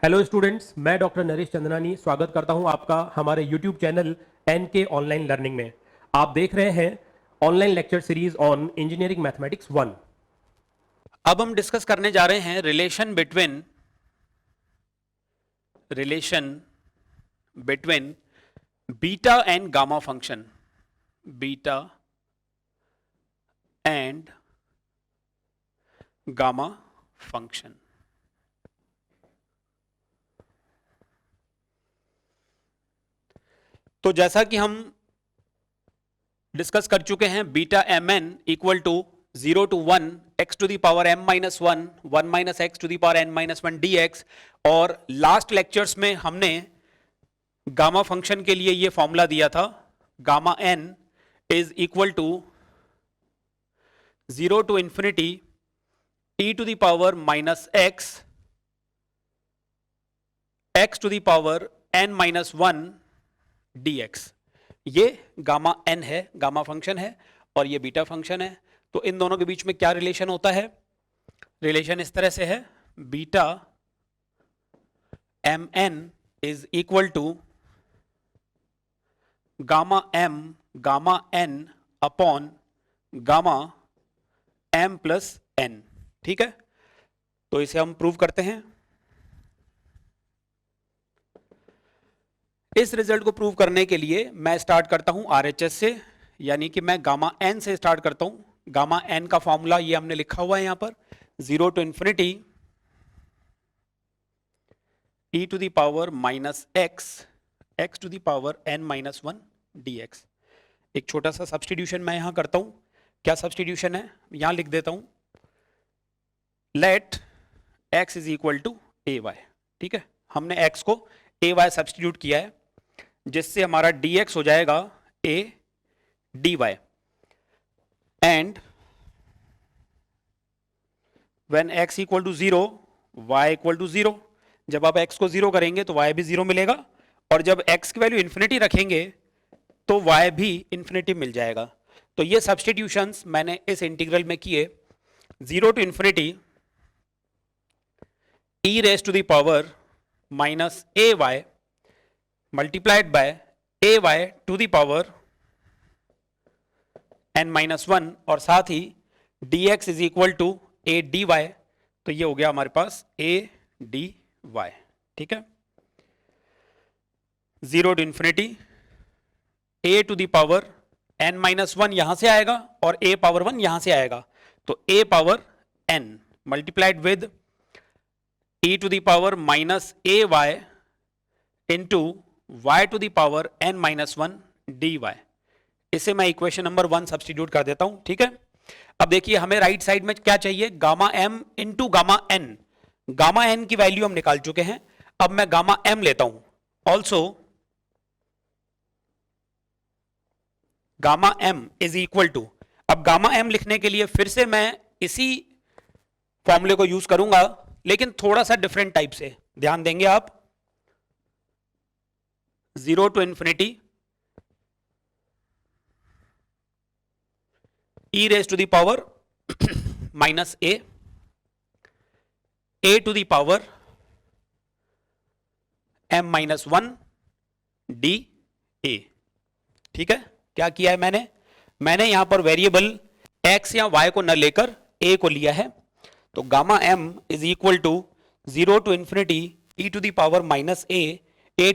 Hello students, मैं doctor Naresh Chandnani स्वागत करता हूं आपका हमारे YouTube channel NK online learning में। आप देख रहे हैं online lecture series on engineering mathematics 1। अब हम डिस्कस करने जा रहे हैं relation between beta and gamma function. Beta and gamma function. तो जैसा कि हम डिस्कस कर चुके हैं, beta M N equal to 0 to 1 x to the power m minus 1 1 minus x to the power n minus 1 dx। और last lectures में हमने गामा फंक्शन के लिए ये फॉर्मूला दिया था, gamma n is equal to 0 to infinity e to the power minus x x to the power n minus 1 dx। ये gamma n है, गामा फंक्शन है, और ये बीटा फंक्शन है। तो इन दोनों के बीच में क्या रिलेशन होता है? रिलेशन इस तरह से है, beta M N is equal to gamma M gamma N upon gamma M plus N. ठीक है, तो इसे हम प्रूव करते हैं। इस रिजल्ट को प्रूव करने के लिए मैं स्टार्ट करता हूं आरएचएस से, यानी कि मैं गामा एन से स्टार्ट करता हूं। गामा एन का फॉर्मूला ये हमने लिखा हुआ है यहां पर, 0 to infinity e to the power minus x x to the power n minus 1 dx। एक छोटा सा सब्स्टिट्यूशन मैं यहां करता हूं। क्या सब्स्टिट्यूशन है, यहां लिख देता हूं, let x is equal to a y. ठीक है, हमने x को ए वाई सब्स्टिट्यूट किया है, जिससे हमारा dx हो जाएगा a dy। And when x equal to 0 y equal to 0, जब आप x को 0 करेंगे तो y भी 0 मिलेगा, और जब x की वैल्यू इन्फिनिटी रखेंगे तो y भी इन्फिनिटी मिल जाएगा। तो ये सब्स्टिट्यूशंस मैंने इस इंटीग्रल में किए। 0 to infinity e raised to the power minus ay multiplied by ay to the power n minus 1, और साथ ही dx is equal to a dy। तो ये हो गया हमारे पास a dy। ठीक है, 0 to infinity a to the power n minus 1 यहां से आएगा और a पावर 1 यहां से आएगा, तो a power n multiplied with e to the power minus ay into y to the power n minus 1 dy। इसे मैं इक्वेशन नंबर 1 सब्स्टिट्यूट कर देता हूं। ठीक है, अब देखिए हमें राइट साइड में क्या चाहिए, gamma m into gamma n। Gamma n की वैल्यू हम निकाल चुके हैं, अब मैं गामा m लेता हूं। Also gamma m is equal to, अब गामा m लिखने के लिए फिर से मैं इसी फॉर्मूले को यूज करूंगा, लेकिन थोड़ा सा डिफरेंट टाइप से। ध्यान देंगे आप, 0 to infinity e raised to the power minus a to the power m minus 1 d a। ठीक है, क्या किया है मैंने यहां पर वेरिएबल x या y को न लेकर a को लिया है। तो gamma m is equal to 0 to infinity e to the power minus a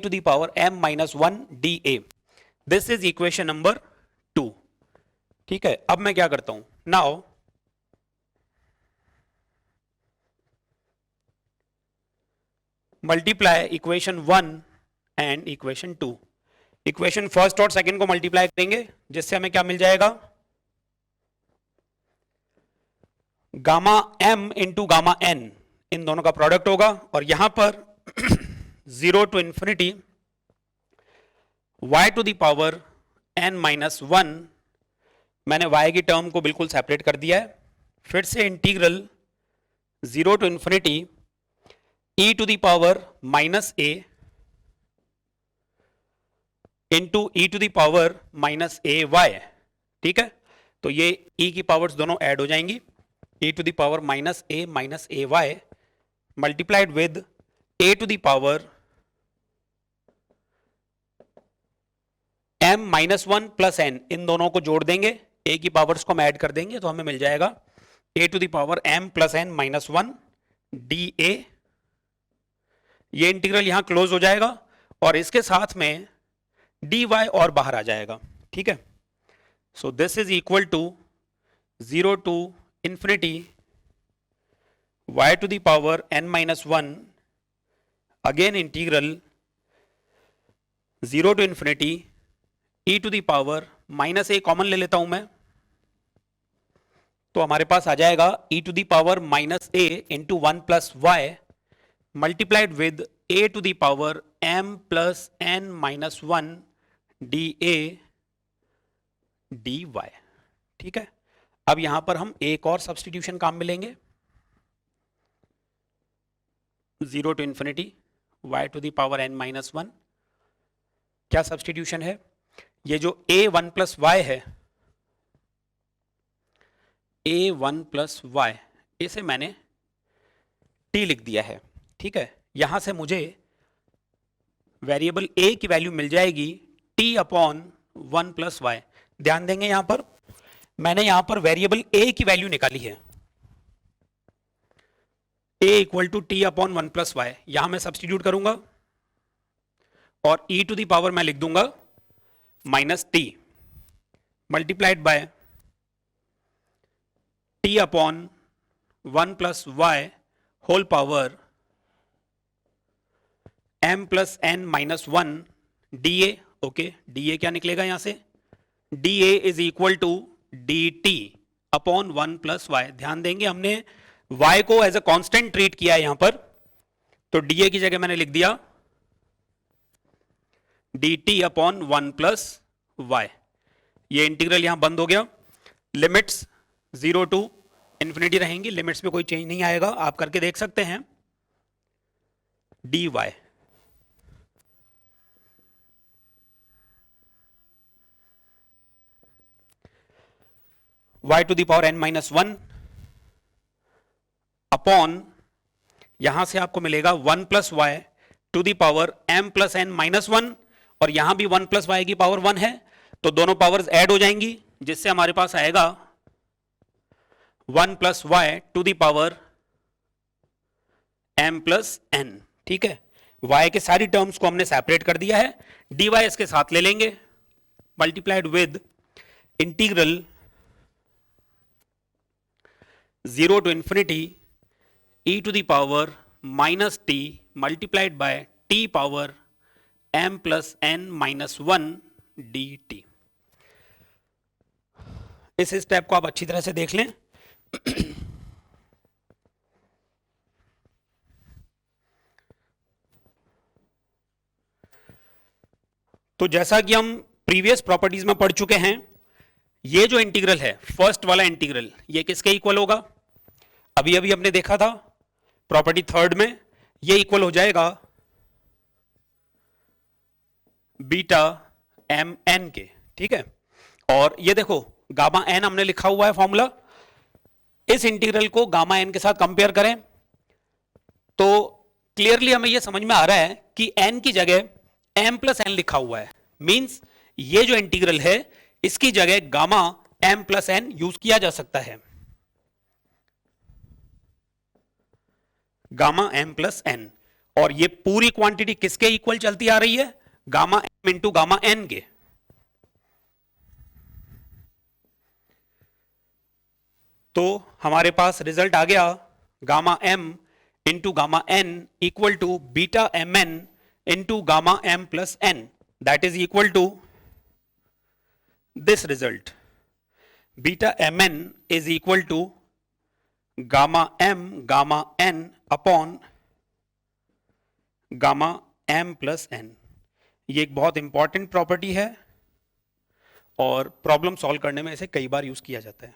to the power m minus 1 dA। This is equation number 2। ठीक है, अब मैं क्या करता हूं, now multiply equation 1 and equation 2। Equation first और सेकंड को multiply करेंगे, जिससे हमें क्या मिल जाएगा, gamma m into gamma n, इन दोनों का प्रोडक्ट होगा, और यहां पर 0 to infinity y to the power n minus 1, मैंने y की टर्म को बिल्कुल सेपरेट कर दिया है। फिर से integral 0 to infinity e to the power minus a into e to the power minus a y। ठीक है, तो ये e की पावर्स दोनों ऐड हो जाएंगी, e to the power minus a y multiplied with a to the power m minus one plus n, इन दोनों को जोड़ देंगे, a की पावर्स को हम ऐड कर देंगे तो हमें मिल जाएगा a to the power m plus n minus one dA। ये इंटीग्रल यहां क्लोज हो जाएगा और इसके साथ में dy और बाहर आ जाएगा, ठीक है। So this is equal to 0 to infinity y to the power n minus one, again integral 0 to infinity e to the power minus a common ले लेता हूं मैं, तो हमारे पास आ जाएगा e to the power minus a into one plus y multiplied with a to the power m plus n minus one dA dy, ठीक है। अब यहां पर हम एक और सब्स्टिट्यूशन काम में लेंगे, 0 to infinity y to the power n minus one. क्या सब्स्टिट्यूशन है? ये जो a वन प्लस वाई है, a वन प्लस वाई, इसे मैंने t लिख दिया है, ठीक है। यहां से मुझे वेरिएबल a की वैल्यू मिल जाएगी t upon one plus y. ध्यान देंगे यहां पर मैंने यहां पर वेरिएबल a की वैल्यू निकाली है, a equal to t upon one plus y. यहां मैं सब्स्टिट्यूट करूंगा और e टू द पावर मैं लिख दूंगा minus t multiplied by t upon one plus y whole power m plus n minus one dA। Okay, dA क्या निकलेगा यहां से? dA is equal to dt upon one plus y. ध्यान देंगे हमने y को एज अ कांस्टेंट ट्रीट किया है यहां पर, तो dA की जगह मैंने लिख दिया dt upon one plus y. ये इंटीग्रल यहां बंद हो गया, लिमिट्स 0 टू इंफिनिटी रहेंगी, लिमिट्स में कोई चेंज नहीं आएगा, आप करके देख सकते हैं। dy y to the power n minus one upon, यहां से आपको मिलेगा 1 plus y to the power m plus n minus one, और यहां भी 1 प्लस वाई की पावर 1 है, तो दोनों पावर्स ऐड हो जाएंगी, जिससे हमारे पास आएगा 1 plus y to the power m plus n, ठीक है। y के सारी टर्म्स को हमने सेपरेट कर दिया है, dy इसके साथ ले लेंगे multiplied with integral 0 to infinity e to the power minus t multiplied by t power m plus n minus one dt। इस स्टेप को आप अच्छी तरह से देख लें। तो जैसा कि हम प्रीवियस प्रॉपर्टीज में पढ़ चुके हैं, ये जो इंटीग्रल है, फर्स्ट वाला इंटीग्रल, ये किसके इक्वल होगा? अभी अभी हमने देखा था प्रॉपर्टी थर्ड में, ये इक्वल हो जाएगा बीटा एम एन के, ठीक है। और ये देखो गामा एन हमने लिखा हुआ है फॉर्मूला, इस इंटीग्रल को गामा एन के साथ कंपेयर करें तो क्लियरली हमें यह समझ में आ रहा है कि एन की जगह एम प्लस एन लिखा हुआ है, मींस ये जो इंटीग्रल है इसकी जगह gamma M plus n use किया जा सकता है, गामा एम प्लस एन। और ये पूरी क्वांटिटी किसके इक्वल चलती आ रही है? Gamma m into gamma n के। तो हमारे पास रिजल्ट आ गया gamma m into gamma n equal to beta M n into gamma M plus n, that is equal to this result, beta mn is equal to gamma m gamma n upon gamma m plus n। ये एक बहुत important property है और problem solve करने में इसे कई बार use किया जाता है।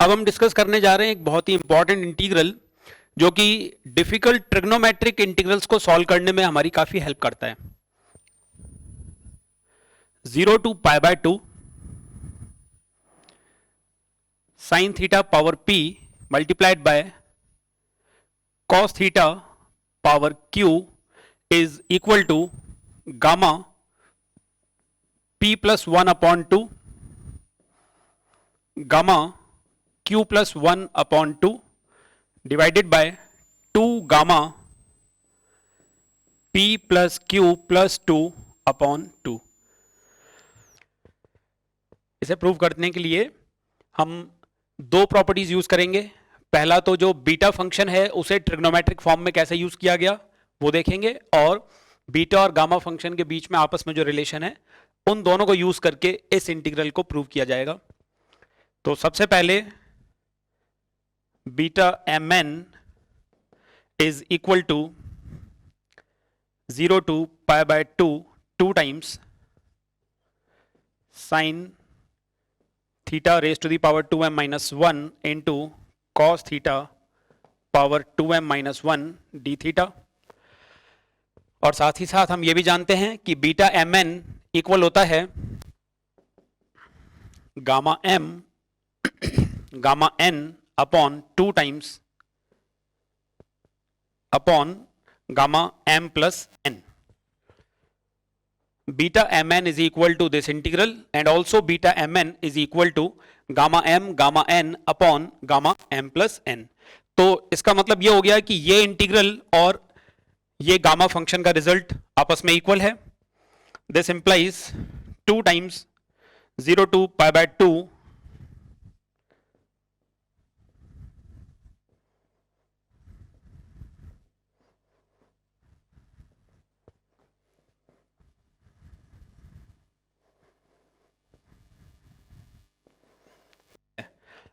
अब हम डिस्कस करने जा रहे हैं एक बहुत ही इंपॉर्टेंट इंटीग्रल, जो कि डिफिकल्ट ट्रिग्नोमेट्रिक इंटीग्रल्स को सॉल्व करने में हमारी काफी हेल्प करता है। 0 to pi by 2 sin theta power p multiplied by cos theta power q is equal to gamma p plus 1 upon 2 gamma q plus 1 upon 2 divided by 2 gamma p plus q plus 2 upon 2। इसे prove करने के लिए हम दो properties use करेंगे। पहला तो जो बीटा फंक्शन है उसे ट्रिग्नोमेट्रिक फॉर्म में कैसे यूज किया गया वो देखेंगे, और बीटा और गामा फंक्शन के बीच में आपस में जो रिलेशन है उन दोनों को यूज करके इस इंटीग्रल को प्रूव किया जाएगा। तो सबसे पहले beta M N is equal to 0 to pi by 2 times sin theta raised to the power 2m minus 1 into cos theta power 2m minus 1 d theta। और साथ ही साथ हम ये भी जानते हैं कि बीटा एम एन इक्वल होता है gamma M gamma N upon 2 times upon gamma m plus n। beta mn is equal to this integral and also beta mn is equal to gamma m gamma n upon gamma m plus n। तो इसका मतलब ये हो गया कि ये integral और ये गामा फंक्शन का रिजल्ट आपस में इक्वल है। This implies 2 times 0 to pi by 2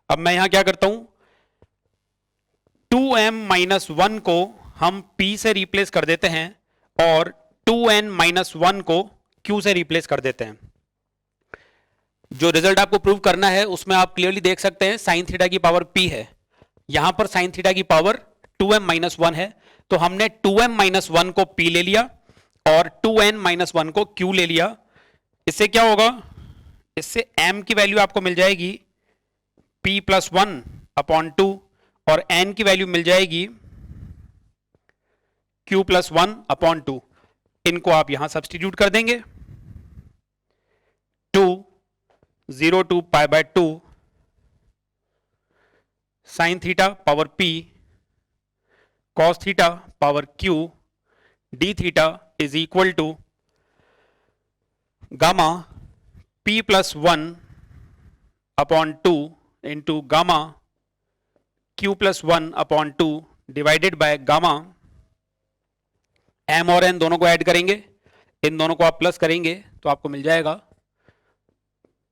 अब मैं यहां क्या करता हूं, 2m माइनस 1 को हम p से रिप्लेस कर देते हैं और 2n माइनस 1 को q से रिप्लेस कर देते हैं। जो रिजल्ट आपको प्रूव करना है उसमें आप क्लियरली देख सकते हैं साइन थीटा की पावर p है, यहां पर साइन थीटा की पावर 2m माइनस 1 है, तो हमने 2m माइनस 1 को p ले लिया और 2n माइनस 1 को q ले लिया। इससे क्या होगा, इससे m की वैल्यू आपको मिल जाएगी p प्लस 1 अपॉन 2 और n की वैल्यू मिल जाएगी q प्लस 1 अपॉन 2। इनको आप यहां सब्स्टिट्यूट कर देंगे। 2 0 to pi by 2 sine theta power p cos theta power q d theta is equal to gamma p plus 1 upon 2 into gamma q plus 1 upon 2 divided by gamma m और n दोनों को add करेंगे, इन दोनों को आप plus करेंगे तो आपको मिल जाएगा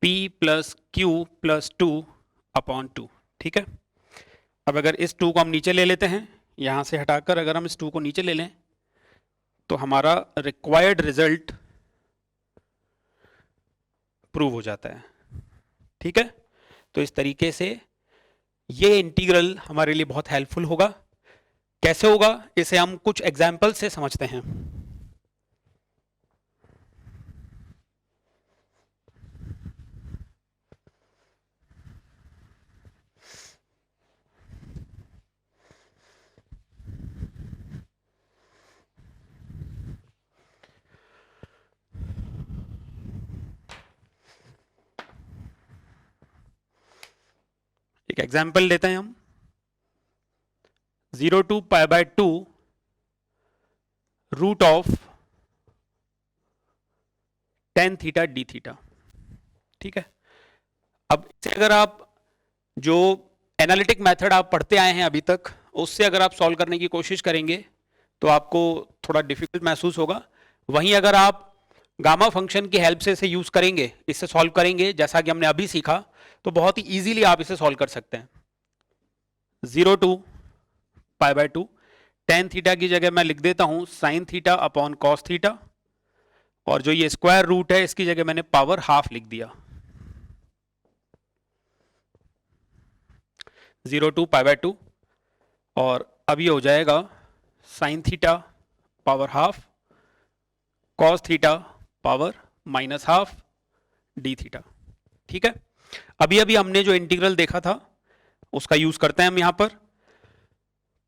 p plus q plus 2 upon 2। ठीक है, अब अगर इस 2 को हम नीचे ले लेते हैं, यहां से हटाकर अगर हम इस 2 को नीचे ले लें तो हमारा रिक्वायर्ड रिजल्ट प्रूव हो जाता है। ठीक है, तो इस तरीके से ये इंटीग्रल हमारे लिए बहुत हेल्पफुल होगा। कैसे होगा इसे हम कुछ एग्जाम्पल से समझते हैं। एक एग्जाम्पल लेते हैं हम, 0 to pi by 2 root of tan theta d theta. ठीक है, अब इसे अगर आप जो एनालिटिक मेथड आप पढ़ते आए हैं अभी तक उससे अगर आप सॉल्व करने की कोशिश करेंगे तो आपको थोड़ा डिफिकल्ट महसूस होगा। वहीं अगर आप गामा फंक्शन की हेल्प से इसे यूज करेंगे, इससे सॉल्व करेंगे जैसा कि हमने अभी सीखा, तो बहुत ही इजीली आप इसे सॉल्व कर सकते हैं। 0 to pi by 2 tan theta की जगह मैं लिख देता हूं sine theta upon cos theta, और जो ये स्क्वायर रूट है इसकी जगह मैंने पावर हाफ लिख दिया। 0 to pi by 2 और अब ये हो जाएगा sign theta power half cos theta power minus half D theta. ठीक है, अभी अभी हमने जो इंटीग्रल देखा था उसका यूज करते हैं हम यहां पर।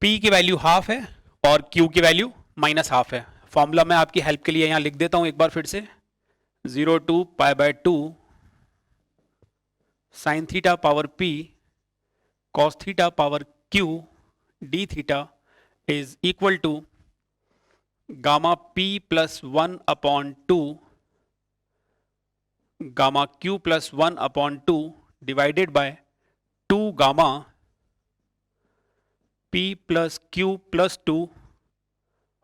P की वैल्यू हाफ है और Q की वैल्यू माइनस हाफ है। फॉर्मूला मैं आपकी हेल्प के लिए यहां लिख देता हूं एक बार फिर से, 0 to pi by 2 sine theta power P cos theta power Q d theta is equal to gamma P plus 1 upon 2 gamma Q plus 1 upon 2 divided by 2 gamma P plus Q plus 2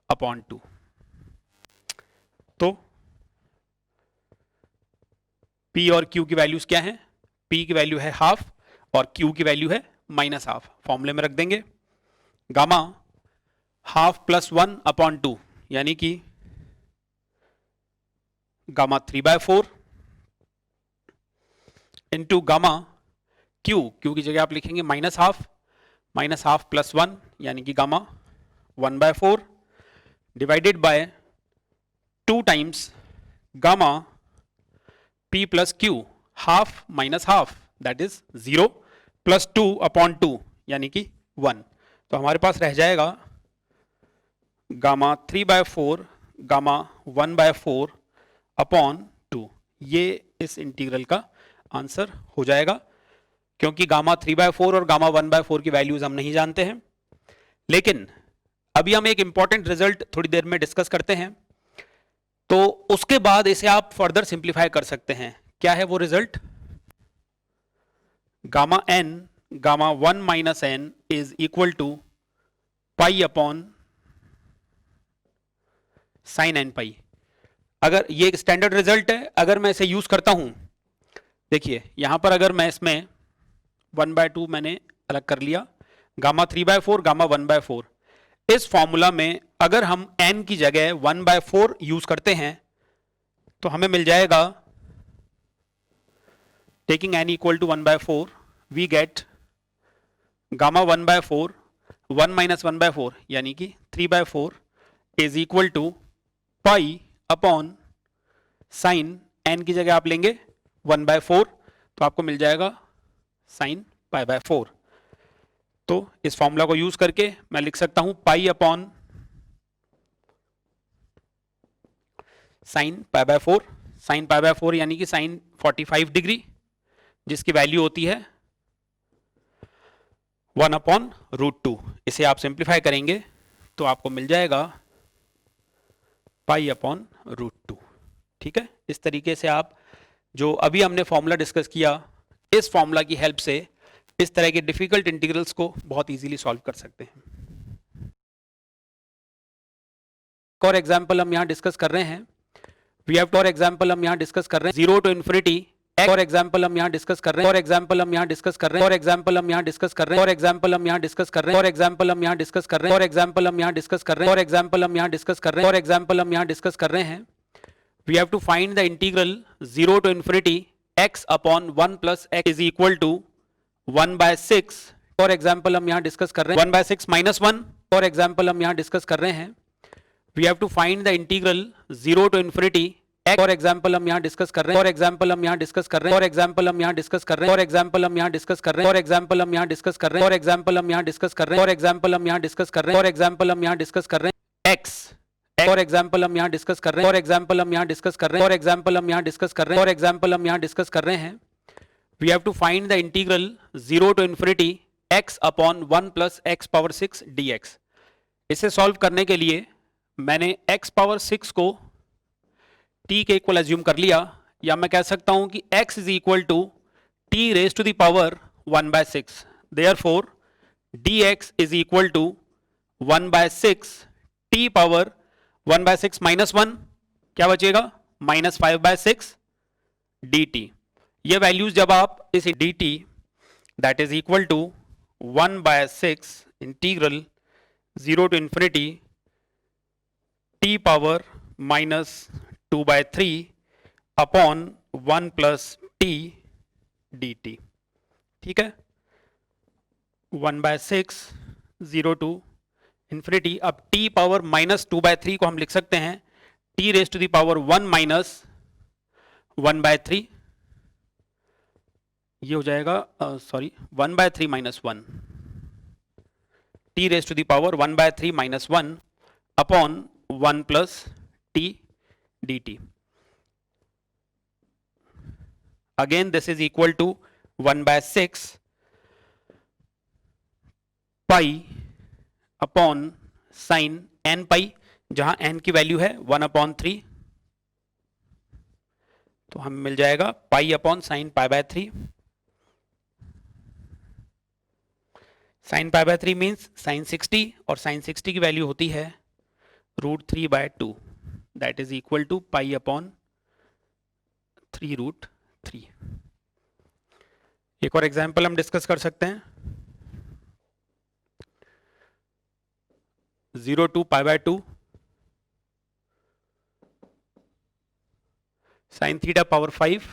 upon 2। तो P और Q की values क्या हैं? P की value है half और Q की value है माइनस हाफ। फॉर्मूले में रख देंगे गामा हाफ प्लस 1 अपॉन 2 यानी कि गामा 3/4 इंटू गामा Q की जगह आप लिखेंगे माइनस हाफ प्लस 1 यानी कि gamma 1/4 divided by 2 times gamma P plus Q half minus half that is 0 plus 2 upon 2 यानी कि 1। तो हमारे पास रह जाएगा गामा 3/4 गामा 1/4 अपॉन 2। ये इस इंटीग्रल का आंसर हो जाएगा, क्योंकि गामा 3/4 और गामा 1/4 की वैल्यूज हम नहीं जानते हैं। लेकिन अभी हम एक इंपॉर्टेंट रिजल्ट थोड़ी देर में डिस्कस करते हैं, तो उसके बाद इसे आप फर्दर सिंप्लीफाई कर सकते हैं। क्या है वो result? Gamma n gamma 1 minus n is equal to pi upon sine n pi. अगर ये एक स्टैंडर्ड रिजल्ट है, अगर मैं इसे यूज करता हूं, देखिए यहां पर अगर मैं इसमें 1/2 मैंने अलग कर लिया, गामा 3/4 गामा 1/4, इस फॉर्मूला में अगर हम n की जगह 1/4 यूज करते हैं तो हमें मिल जाएगा, taking n equal to 1/4 we get gamma 1/4 1 minus 1/4 यानी कि 3/4 is equal to pi upon sine n की जगह आप लेंगे 1/4 तो आपको मिल जाएगा साइन π/4। तो इस फॉर्मूला को यूज करके मैं लिख सकता हूं पाई अपॉन साइन π/4, साइन π/4 यानी कि साइन 45 डिग्री, जिसकी वैल्यू होती है 1/√2। इसे आप सिंप्लीफाई करेंगे तो आपको मिल जाएगा π/√2। ठीक है, इस तरीके से आप जो अभी हमने फॉर्मूला डिस्कस किया, इस फॉर्मूला की हेल्प से इस तरह के डिफिकल्ट इंटीग्रल्स को बहुत इजीली सॉल्व कर सकते हैं। एक और एग्जांपल हम यहां डिस्कस कर रहे हैं, वी हैव और एग्जांपल हम यहां डिस्कस कर रहे हैं 0 टू इंफिनिटी। और एग्जांपल हम यहां डिस्कस कर रहे हैं, और एग्जांपल हम यहां डिस्कस कर रहे हैं, और एग्जांपल हम यहां डिस्कस कर रहे हैं, और एग्जांपल हम यहां डिस्कस कर रहे हैं, और एग्जांपल हम यहां डिस्कस कर रहे हैं, और एग्जांपल हम यहां डिस्कस कर रहे हैं, और एग्जांपल हम यहां डिस्कस कर रहे हैं, और एग्जांपल हम यहां डिस्कस कर रहे हैं। We have to find the integral 0 to infinity x upon 1 plus x is equal to 1/6। और एग्जाम्पल हम यहाँ डिस्कस कर रहे हैं 1/6 माइनस 1। और एग्जाम्पल हम यहाँ डिस्कस कर रहे हैं we have to find the integral 0 to infinity x। और एग्जाम्पल हम यहाँ डिस्कस कर रहे हैं, और एग्जाम्पल हम यहाँ डिस्कस कर रहे हैं, और एग्जाम्पल हम यहाँ डिस्कस कर रहे हैं, और एग्जाम्पल हम यहाँ डिस्कस कर रहे हैं, और एग्जाम्पल हम यहाँ डिस्कस कर रहे हैं, और एग्जाम्पल हम यहाँ डिस्कस कर रहे हैं, और एग्जाम्पल हम यहाँ डिस्कस कर रहे हैं, और एग्जाम्पल हम यहाँ डिस्कस कर रहे हैं x। और एग्जाम्पल हम यहाँ डिस्कस कर रहे हैं, और एग्जाम्पल हम यहाँ डिस्कस कर रहे हैं, और एग्जाम्पल हम यहाँ डिस्कस कर रहे हैं, और एग्जाम्पल हम यहाँ डिस्कस कर रहे हैं। We have to find the integral 0 to infinity x upon 1 plus x power 6 dx। इसे सॉल्व करने के लिए मैंने x पावर 6 को t के इक्वल एज्यूम कर लिया, या मैं कह सकता हूं कि x is equal to t raise to the power 1/6। Therefore dx is equal to 1/6 t power 1/6 minus 1, क्या बचेगा -5/6 dt। ये वैल्यूज जब आप इस dt that is equal to 1/6 integral 0 to infinity t power -2/3 upon 1 plus t dt। ठीक है, 1/6 0 to infinity. अब t power -2/3 को हम लिख सकते हैं t raise to the power 1 minus 1/3 ये हो जाएगा sorry 1/3 minus 1 t raise to the power 1/3 minus 1 upon 1 plus t dt. Again this is equal to 1/6 pi upon sine n पाई, जहां n की वैल्यू है 1/3, तो हमें मिल जाएगा pi upon sine π/3. Sine π/3 means sine 60 और साइन 60 की वैल्यू होती है √3/2, that is equal to pi upon 3√3. एक और एग्जांपल हम डिस्कस कर सकते हैं. 0 to π/2 sine theta power 5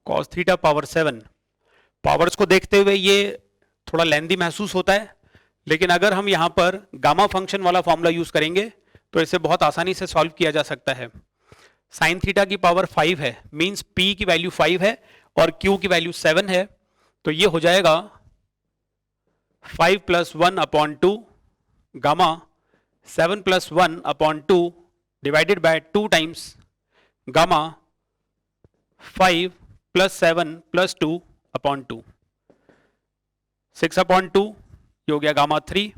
cos theta power 7. Powers को देखते हुए ये थोड़ा लेंदी महसूस होता है, लेकिन अगर हम यहां पर गामा फंक्शन वाला फॉर्मूला यूज करेंगे तो इसे बहुत आसानी से सॉल्व किया जा सकता है. साइन थीटा की पावर 5 है, मींस p की वैल्यू 5 है और q की वैल्यू 7 है, तो ये हो जाएगा 5 + 1/2 gamma 7 + 1/2 divided by 2 times gamma 5 + 7 + 2/2. 6/2 ये हो गया gamma 3.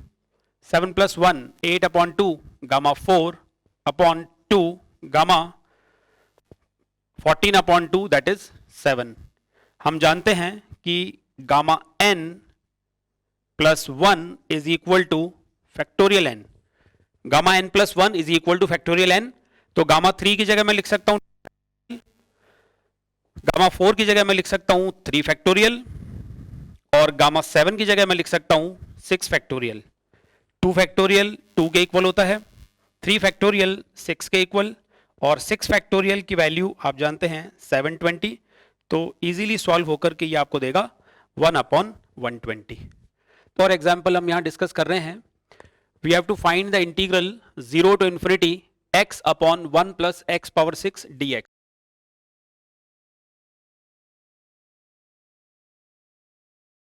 7 + 1 8/2 gamma 4/2 gamma 14/2 that is 7. हम जानते हैं कि gamma n + 1 is equal two factorial n. Gamma n + 1 is equal two factorial n. तो गामा 3 की जगह मैं लिख सकता हूं, गामा 4 की जगह मैं लिख सकता हूं 3 फैक्टोरियल, और गामा 7 की जगह मैं लिख सकता हूं 6 फैक्टोरियल. 2 फैक्टोरियल 2 के इक्वल होता है, 3 फैक्टोरियल 6 के इक्वल, और 6 फैक्टोरियल की वैल्यू आप जानते हैं 720. तो इजीली सॉल्व होकर के ये आपको देगा 1/120. तो और एग्जांपल हम यहां डिस्कस कर रहे हैं. We have to find the integral 0 to ∞ x/1 + x⁻⁶ dx.